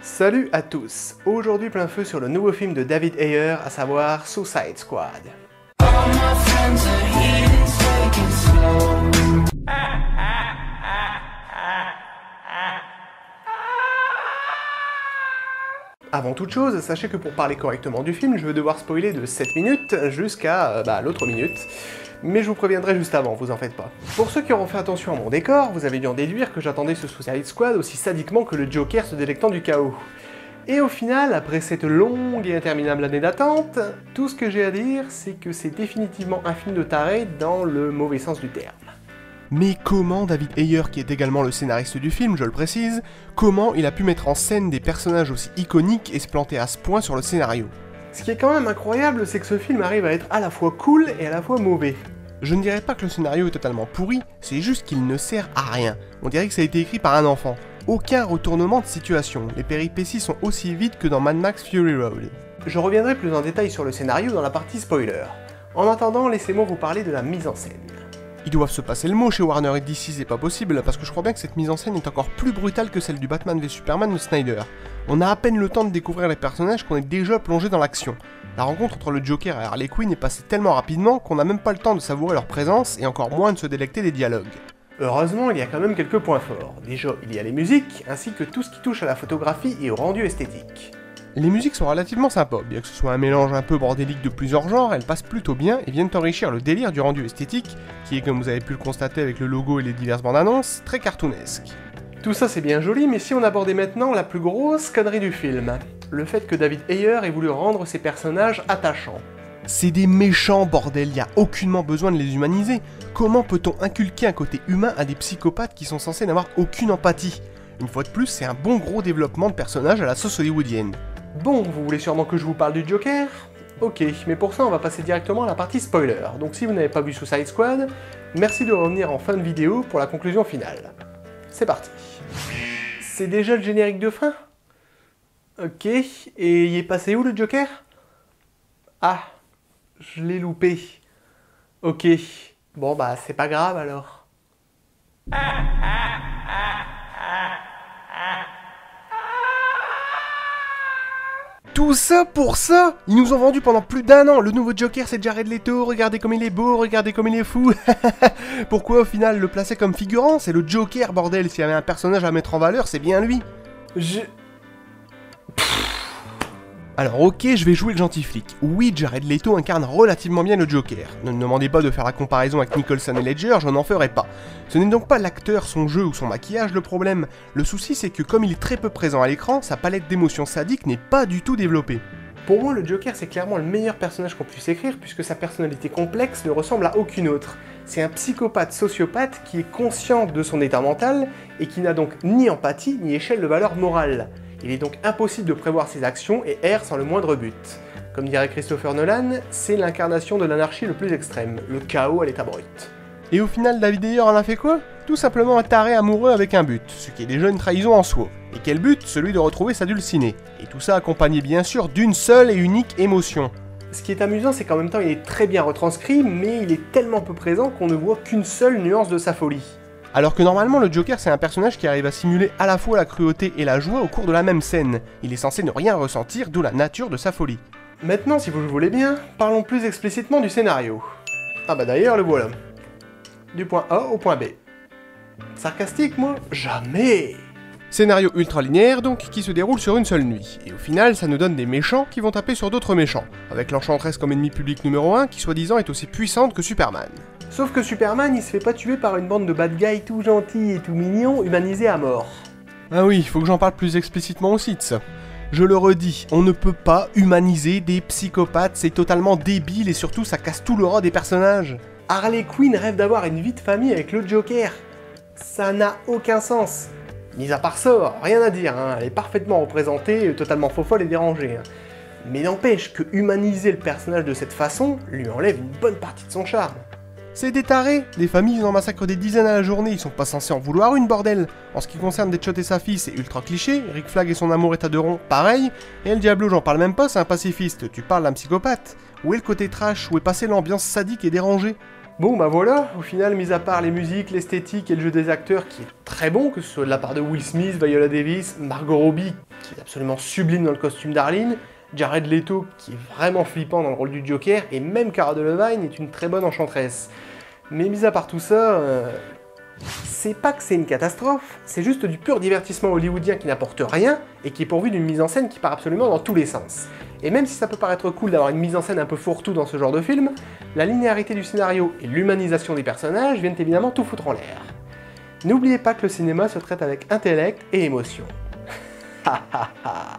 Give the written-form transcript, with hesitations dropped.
Salut à tous, aujourd'hui plein feu sur le nouveau film de David Ayer, à savoir Suicide Squad. Avant toute chose, sachez que pour parler correctement du film, je vais devoir spoiler de 7 minutes jusqu'à l'autre minute. Mais je vous préviendrai juste avant, vous en faites pas. Pour ceux qui auront fait attention à mon décor, vous avez dû en déduire que j'attendais ce Suicide Squad aussi sadiquement que le Joker se délectant du chaos. Et au final, après cette longue et interminable année d'attente, tout ce que j'ai à dire, c'est que c'est définitivement un film de taré dans le mauvais sens du terme. Mais comment David Ayer, qui est également le scénariste du film, je le précise, comment il a pu mettre en scène des personnages aussi iconiques et se planter à ce point sur le scénario? Ce qui est quand même incroyable, c'est que ce film arrive à être à la fois cool et à la fois mauvais. Je ne dirais pas que le scénario est totalement pourri, c'est juste qu'il ne sert à rien. On dirait que ça a été écrit par un enfant. Aucun retournement de situation, les péripéties sont aussi vides que dans Mad Max Fury Road. Je reviendrai plus en détail sur le scénario dans la partie spoiler. En attendant, laissez-moi vous parler de la mise en scène. Ils doivent se passer le mot chez Warner et DC, c'est pas possible, parce que je crois bien que cette mise en scène est encore plus brutale que celle du Batman v Superman de Snyder. On a à peine le temps de découvrir les personnages qu'on est déjà plongé dans l'action. La rencontre entre le Joker et Harley Quinn est passée tellement rapidement qu'on n'a même pas le temps de savourer leur présence et encore moins de se délecter des dialogues. Heureusement, il y a quand même quelques points forts. Déjà, il y a les musiques, ainsi que tout ce qui touche à la photographie et au rendu esthétique. Les musiques sont relativement sympas, bien que ce soit un mélange un peu bordélique de plusieurs genres, elles passent plutôt bien et viennent enrichir le délire du rendu esthétique, qui est, comme vous avez pu le constater avec le logo et les diverses bandes annonces, très cartoonesque. Tout ça c'est bien joli, mais si on abordait maintenant la plus grosse connerie du film, le fait que David Ayer ait voulu rendre ses personnages attachants. C'est des méchants, bordel, y a aucunement besoin de les humaniser. Comment peut-on inculquer un côté humain à des psychopathes qui sont censés n'avoir aucune empathie? Une fois de plus, c'est un bon gros développement de personnages à la sauce hollywoodienne. Bon, vous voulez sûrement que je vous parle du Joker? Ok, mais pour ça on va passer directement à la partie spoiler, donc si vous n'avez pas vu Suicide Squad, merci de revenir en fin de vidéo pour la conclusion finale. C'est parti. C'est déjà le générique de fin? Ok, et il est passé où le Joker? Ah, je l'ai loupé. Ok, bon bah c'est pas grave alors. Tout ça pour ça? Ils nous ont vendu pendant plus d'1 an, le nouveau Joker c'est Jared Leto, regardez comme il est beau, regardez comme il est fou. Pourquoi au final le placer comme figurant? C'est le Joker bordel, s'il y avait un personnage à mettre en valeur, c'est bien lui. Alors ok, je vais jouer le gentil flic. Oui, Jared Leto incarne relativement bien le Joker. Ne me demandez pas de faire la comparaison avec Nicholson et Ledger, je n'en ferai pas. Ce n'est donc pas l'acteur, son jeu ou son maquillage le problème. Le souci c'est que comme il est très peu présent à l'écran, sa palette d'émotions sadiques n'est pas du tout développée. Pour moi, le Joker c'est clairement le meilleur personnage qu'on puisse écrire puisque sa personnalité complexe ne ressemble à aucune autre. C'est un psychopathe sociopathe qui est conscient de son état mental et qui n'a donc ni empathie ni échelle de valeur morale. Il est donc impossible de prévoir ses actions et erre sans le moindre but. Comme dirait Christopher Nolan, c'est l'incarnation de l'anarchie le plus extrême, le chaos à l'état brut. Et au final, David Ayer en a fait quoi? Tout simplement un taré amoureux avec un but, ce qui est déjà une trahison en soi. Et quel but? Celui de retrouver sa dulcinée. Et tout ça accompagné bien sûr d'une seule et unique émotion. Ce qui est amusant, c'est qu'en même temps il est très bien retranscrit, mais il est tellement peu présent qu'on ne voit qu'une seule nuance de sa folie. Alors que normalement le Joker c'est un personnage qui arrive à simuler à la fois la cruauté et la joie au cours de la même scène. Il est censé ne rien ressentir, d'où la nature de sa folie. Maintenant, si vous le voulez bien, parlons plus explicitement du scénario. Ah bah d'ailleurs le voilà. Du point A au point B. Sarcastique moi? Jamais! Scénario ultra linéaire donc, qui se déroule sur une seule nuit. Et au final, ça nous donne des méchants qui vont taper sur d'autres méchants, avec l'Enchantresse comme ennemi public numéro 1 qui soi-disant est aussi puissante que Superman. Sauf que Superman, il se fait pas tuer par une bande de bad guys tout gentils et tout mignons, humanisés à mort. Ah oui, faut que j'en parle plus explicitement aussi de ça. Je le redis, on ne peut pas humaniser des psychopathes, c'est totalement débile et surtout ça casse tout l'aura des personnages. Harley Quinn rêve d'avoir une vie de famille avec le Joker. Ça n'a aucun sens. Mis à part ça, rien à dire, hein. Elle est parfaitement représentée, totalement faux-folle et dérangée. Hein. Mais n'empêche que humaniser le personnage de cette façon lui enlève une bonne partie de son charme. C'est des tarés, les familles ils en massacrent des dizaines à la journée, ils sont pas censés en vouloir une bordel. En ce qui concerne Deadshot et sa fille, c'est ultra cliché, Rick Flag et son amour état de rond, pareil, et El Diablo j'en parle même pas, c'est un pacifiste, tu parles d'un psychopathe. Où est le côté trash, où est passée l'ambiance sadique et dérangée? Bon bah voilà, au final, mis à part les musiques, l'esthétique et le jeu des acteurs qui est très bons, que ce soit de la part de Will Smith, Viola Davis, Margot Robbie, qui est absolument sublime dans le costume d'Arline, Jared Leto, qui est vraiment flippant dans le rôle du Joker, et même Cara Delevingne est une très bonne enchanteresse. Mais mis à part tout ça, c'est pas que c'est une catastrophe, c'est juste du pur divertissement hollywoodien qui n'apporte rien, et qui est pourvu d'une mise en scène qui part absolument dans tous les sens. Et même si ça peut paraître cool d'avoir une mise en scène un peu fourre-tout dans ce genre de film, la linéarité du scénario et l'humanisation des personnages viennent évidemment tout foutre en l'air. N'oubliez pas que le cinéma se traite avec intellect et émotion. Ha ha ha.